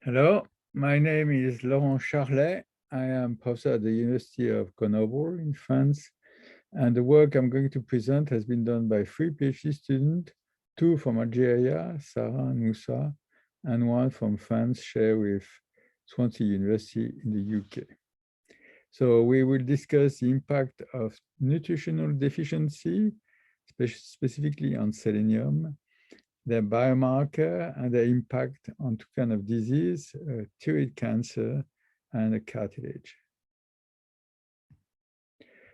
Hello, my name is Laurent Charlet. I am professor at the University of Grenoble in France, and the work I'm going to present has been done by 3 PhD students, 2 from Algeria, Sarah and Moussa, and 1 from France, shared with Swansea University in the UK. So we will discuss the impact of nutritional deficiency, specifically on selenium, their biomarker and their impact on 2 kinds of disease, thyroid cancer and cartilage.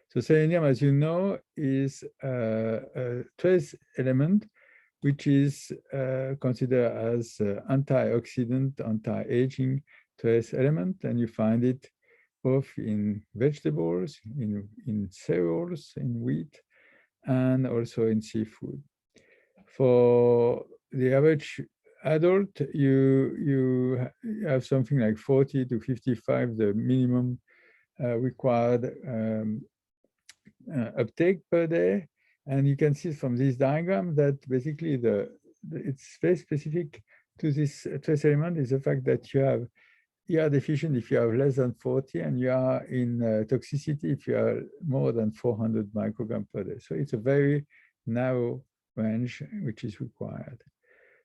So selenium, as you know, is a trace element which is considered as antioxidant, anti-aging trace element, and you find it both in vegetables, in cereals, in wheat, and also in seafood. For the average adult, you have something like 40 to 55, the minimum required uptake per day. And you can see from this diagram that basically it's very specific to this trace element is the fact that you are deficient if you have less than 40, and you are in toxicity if you are more than 400 micrograms per day. So it's a very narrow range which is required.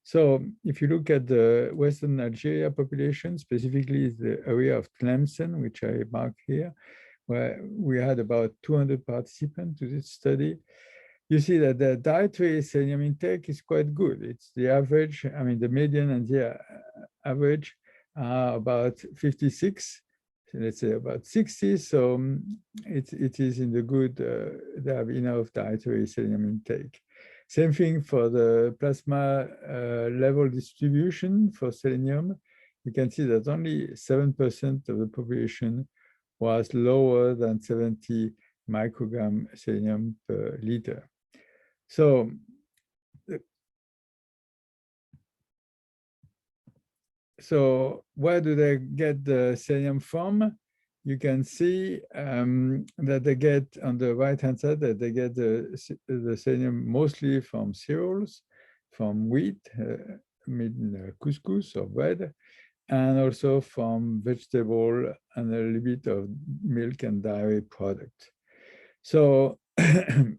So if you look at the Western Algeria population, specifically the area of Tlemcen, which I mark here, where we had about 200 participants to this study, you see that the dietary selenium intake is quite good. It's the average, I mean, the median and the average are about 56, so let's say about 60. So it is in the good, they have enough dietary selenium intake. Same thing for the plasma level distribution for selenium. You can see that only 7% of the population was lower than 70 microgram selenium per liter. So where do they get the selenium from? You can see that they get on the right-hand side that they get the selenium mostly from cereals, from wheat, couscous or bread, and also from vegetable and a little bit of milk and dairy product. So the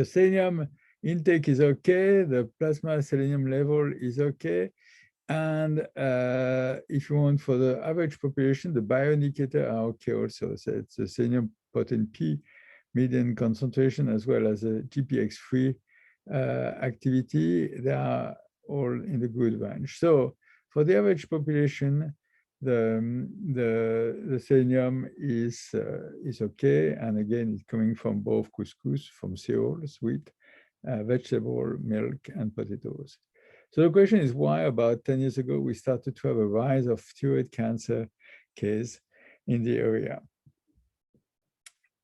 selenium intake is okay, the plasma selenium level is okay, and if you want for the average population, the bioindicator are okay also. So it's the selenium protein P median concentration as well as the GPX3 activity. They are all in the good range. So for the average population, the selenium is okay, and again, it's coming from both couscous, from cereals, wheat, vegetable, milk, and potatoes. So the question is why about 10 years ago, we started to have a rise of thyroid cancer case in the area.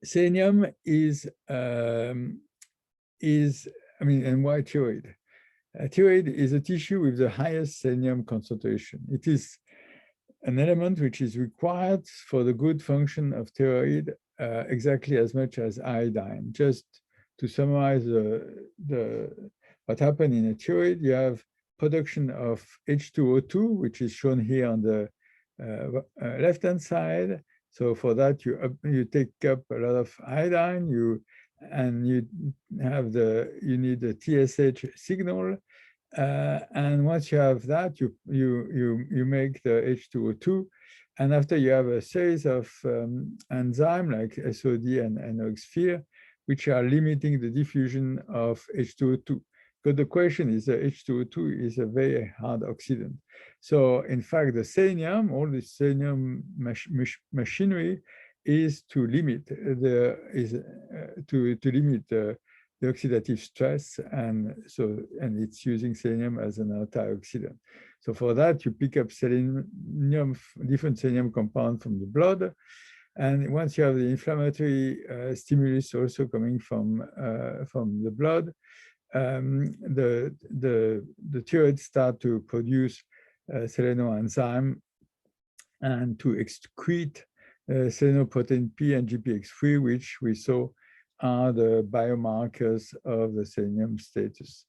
Selenium is and why thyroid? Thyroid is a tissue with the highest selenium concentration. It is an element which is required for the good function of thyroid exactly as much as iodine. Just to summarize what happened in a thyroid, you have production of H2O2, which is shown here on the left-hand side. So for that, you take up a lot of iodine, you need the TSH signal, and once you have that, you make the H2O2, and after you have a series of enzymes like SOD and NOx-4, which are limiting the diffusion of H2O2. But the question is that H2O2 is a very hard oxidant. So in fact, the selenium, all the selenium machinery is to limit the oxidative stress, and it's using selenium as an antioxidant. So for that, you pick up selenium, different selenium compounds from the blood, and once you have the inflammatory stimulus also coming from the blood, the thyroid start to produce selenoenzyme and to excrete selenoprotein P and GPX3, which we saw are the biomarkers of the selenium status.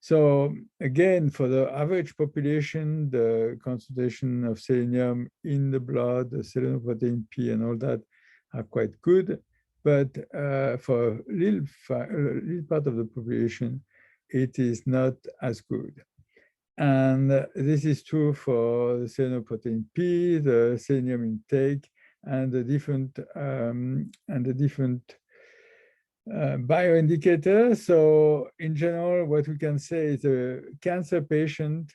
So again, for the average population, the concentration of selenium in the blood, the selenoprotein P and all that are quite good. But for a little part of the population, it is not as good. And this is true for the selenoprotein P, the selenium intake, and the different bioindicators. So in general, what we can say is a cancer patient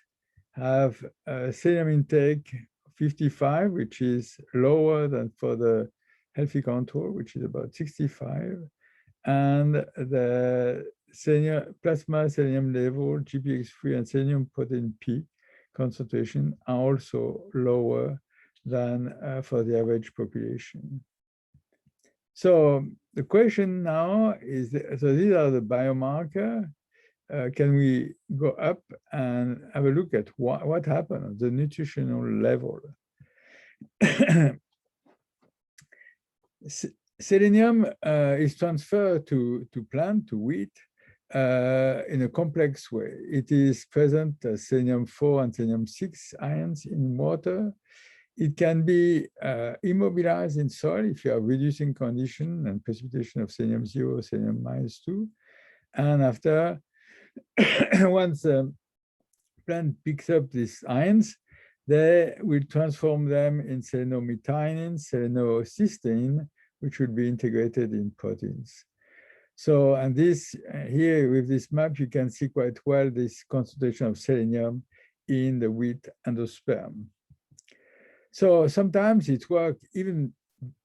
have a selenium intake 55, which is lower than for the healthy control, which is about 65. And the plasma selenium level, GPX3 and selenium protein P concentration are also lower than for the average population. So the question now is, so these are the biomarkers. Can we go up and have a look at what happened at the nutritional level? Selenium is transferred to plant, to wheat, in a complex way. It is present as selenium 4 and selenium 6 ions in water. It can be immobilized in soil if you are reducing condition and precipitation of selenium 0, selenium -2. And after, once the plant picks up these ions, they will transform them in selenomethionine, selenocysteine, which will be integrated in proteins. So, and this here with this map, you can see quite well this concentration of selenium in the wheat and the sperm. So sometimes it works even,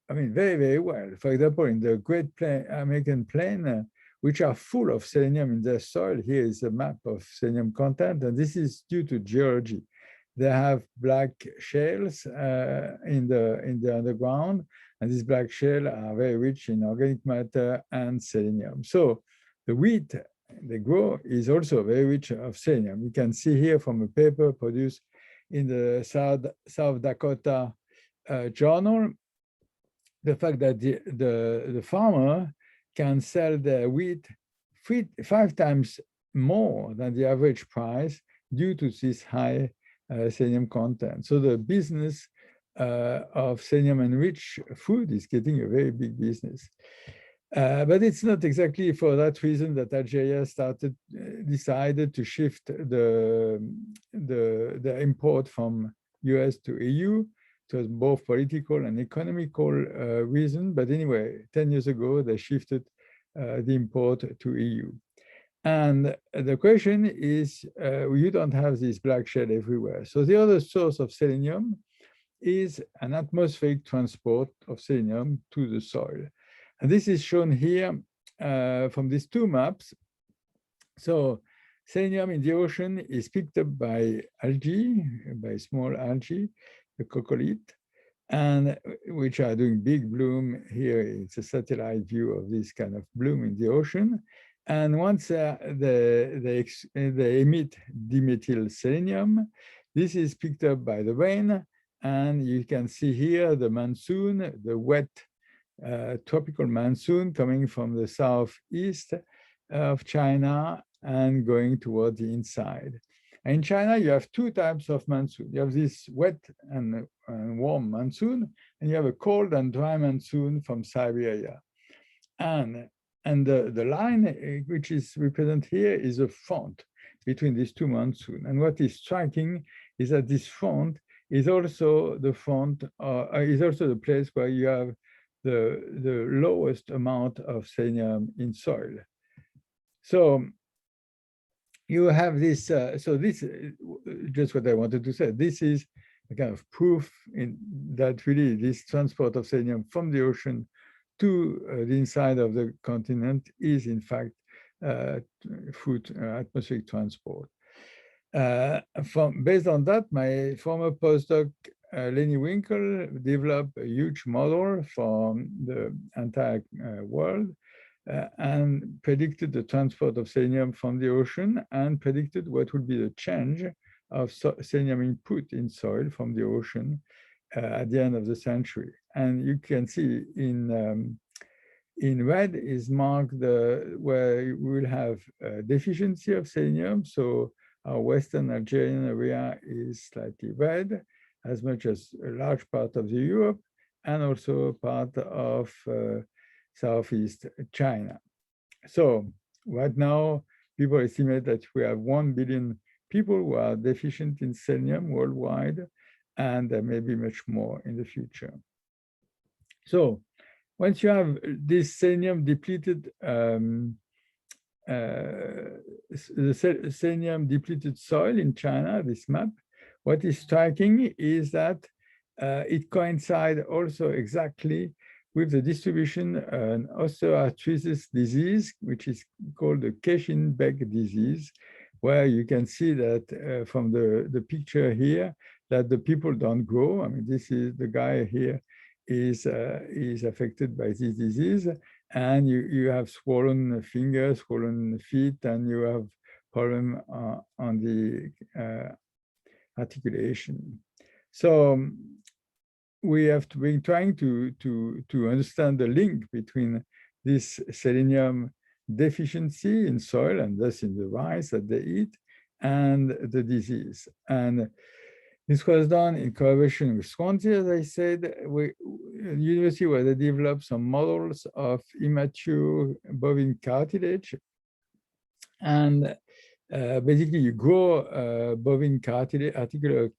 very, very well. For example, in the Great American Plain, which are full of selenium in their soil. Here is a map of selenium content, and this is due to geology. They have black shales in the underground, and these black shales are very rich in organic matter and selenium. So the wheat they grow is also very rich of selenium. You can see here from a paper produced in the South Dakota journal, the fact that the farmer can sell their wheat 5 times more than the average price due to this high selenium content. So the business of selenium-enriched food is getting a very big business. But it's not exactly for that reason that Algeria decided to shift the import from US to EU. It was both political and economical reason. But anyway, 10 years ago, they shifted the import to EU. And the question is, you don't have this black shell everywhere. So the other source of selenium is an atmospheric transport of selenium to the soil. And this is shown here from these 2 maps. So selenium in the ocean is picked up by algae, by small algae, the coccolith, and which are doing big bloom. Here it's a satellite view of this kind of bloom in the ocean. And once they emit dimethyl selenium, this is picked up by the rain. And you can see here the monsoon, the wet tropical monsoon coming from the southeast of China and going toward the inside. And in China, you have 2 types of monsoon. You have this wet and warm monsoon, and you have a cold and dry monsoon from Siberia. And the line which is represented here is a front between these 2 monsoons. And what is striking is that this front is also the front, is also the place where you have the lowest amount of selenium in soil. So you have this, so this is just what I wanted to say. This is a kind of proof that really this transport of selenium from the ocean to the inside of the continent is in fact atmospheric transport. Based on that, my former postdoc, Lenny Winkle, developed a huge model for the entire world and predicted the transport of selenium from the ocean and predicted what would be the change of selenium input in soil from the ocean at the end of the century. And you can see in In red is marked where we will have a deficiency of selenium. So our Western Algerian area is slightly red, as much as a large part of the Europe, and also part of Southeast China. So right now, people estimate that we have 1 billion people who are deficient in selenium worldwide, and there may be much more in the future. So once you have this selenium depleted, selenium depleted soil in China, this map, what is striking is that it coincides also exactly with the distribution of osteoarthritis disease, which is called the Keshin-Beck disease, where you can see that from the picture here, that the people don't grow. I mean, this is the guy here is affected by this disease, and you have swollen fingers, swollen feet, and you have problem on the articulation. So we have to be trying to understand the link between this selenium deficiency in soil, and thus in the rice that they eat, and the disease. And this was done in collaboration with Swansea, as I said, university where they developed some models of immature bovine cartilage. And basically, you grow bovine cartilage, articular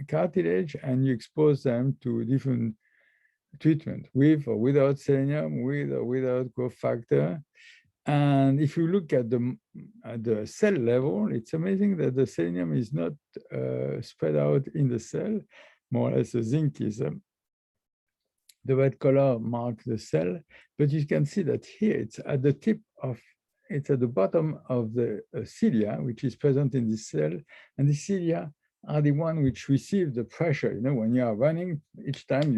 cartilage, and you expose them to different treatment, with or without selenium, with or without growth factor. And if you look at the cell level, it's amazing that the selenium is not spread out in the cell. More or less, the zinc is the red color marks the cell, but you can see that here it's at the tip of, it's at the bottom of the cilia, which is present in this cell, and the cilia are the one which receive the pressure. You know, when you are running, each time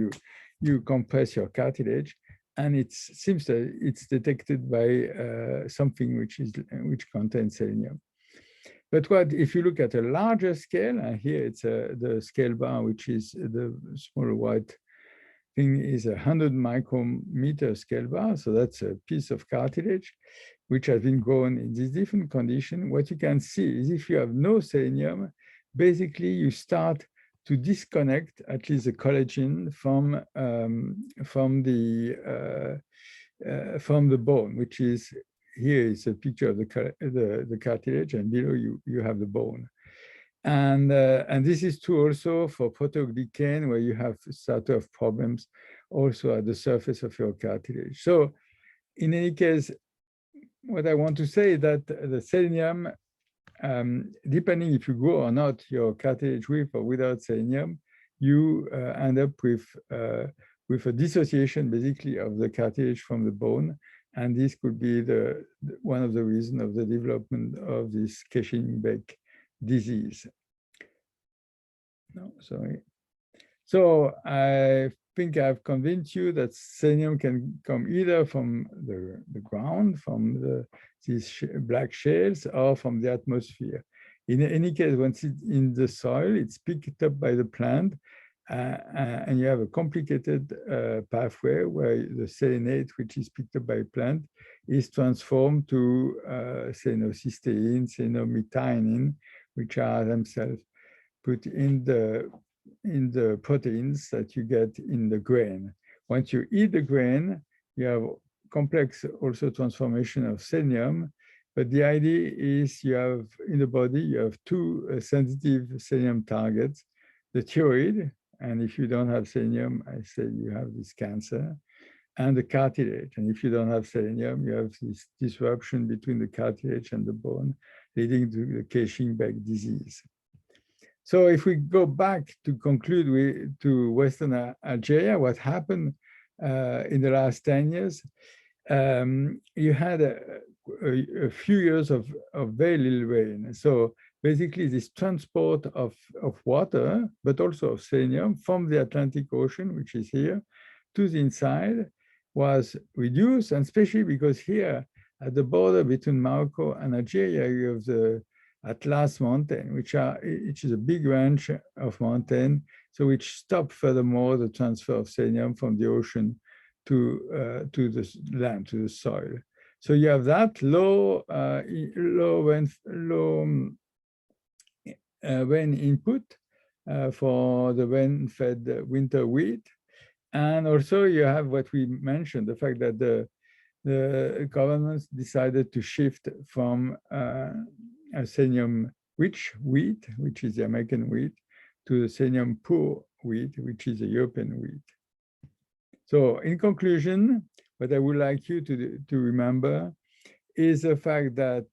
you compress your cartilage, and it seems that it's detected by something which contains selenium. But if you look at a larger scale, and here it's the scale bar, which is the small white thing, is 100 micrometer scale bar. So that's a piece of cartilage which has been grown in these different conditions. What you can see is if you have no selenium, basically you start to disconnect at least the collagen from the bone, which is, here is a picture of the cartilage, and below you have the bone. And this is true also for proteoglycan, where you have sort of problems also at the surface of your cartilage. So in any case, what I want to say is that the selenium, depending if you grow or not your cartilage with or without selenium, you end up with a dissociation basically of the cartilage from the bone, and this could be one of the reasons of the development of this Keshin-Beck disease. No, sorry. So I think I've convinced you that selenium can come either from the ground, from these black shales, or from the atmosphere. In any case, once it's in the soil, it's picked up by the plant, and you have a complicated pathway where the selenate, which is picked up by plant, is transformed to selenocysteine, selenomethionine, which are themselves put in the proteins that you get in the grain. Once you eat the grain, you have complex also transformation of selenium, but the idea is you have in the body, you have two sensitive selenium targets, the thyroid, and if you don't have selenium, I say you have this cancer, and the cartilage. And if you don't have selenium, you have this disruption between the cartilage and the bone, leading to the Keshin-Beck disease. So if we go back to conclude to Western Algeria, what happened in the last 10 years, you had a few years of very little rain. So basically this transport of water, but also of selenium from the Atlantic Ocean, which is here, to the inside was reduced, and especially because here at the border between Morocco and Algeria, you have the Atlas mountain, which is a big range of mountain, so which stop furthermore the transfer of selenium from the ocean to the land, to the soil. So you have that low rain input for the rain-fed winter wheat. And also you have what we mentioned, the fact that the governments decided to shift from a selenium-rich wheat, which is the American wheat, to the selenium-poor wheat, which is the European wheat. So in conclusion, what I would like you to remember is the fact that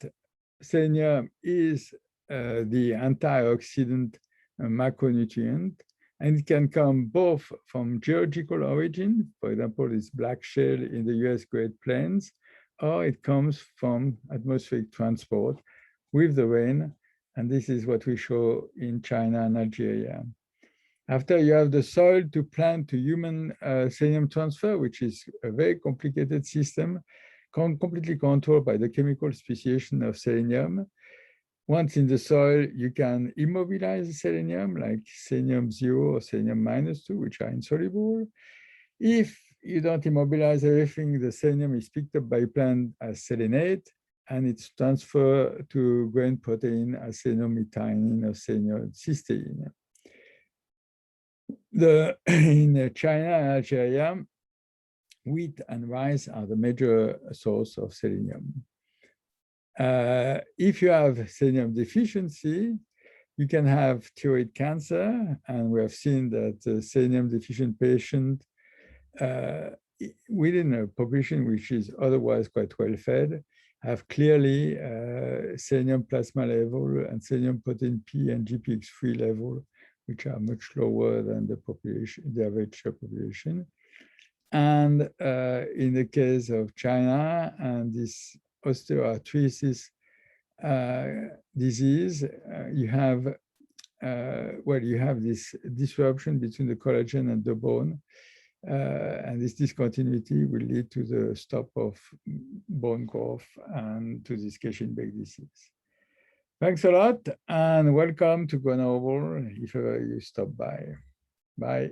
selenium is the antioxidant macronutrient, and it can come both from geological origin, for example, this black shale in the US Great Plains, or it comes from atmospheric transport with the rain, and this is what we show in China and Algeria. After you have the soil to plant to human selenium transfer, which is a very complicated system, completely controlled by the chemical speciation of selenium. Once in the soil, you can immobilize selenium, like selenium 0 or selenium -2, which are insoluble. If you don't immobilize everything, the selenium is picked up by plant as selenate, and it's transferred to grain protein as selenium-methionine or selenium cysteine. In China and Algeria, wheat and rice are the major source of selenium. If you have selenium deficiency, you can have thyroid cancer, and we have seen that selenium deficient patient within a population which is otherwise quite well fed have clearly selenium plasma level and selenium protein P and GPX3 level, which are much lower than the population, the average population. And in the case of China and this osteoarthritis disease, you have this disruption between the collagen and the bone, and this discontinuity will lead to the stop of bone growth and to this Guillain-Barré disease. Thanks a lot, and welcome to Grenoble if ever you stop by. Bye.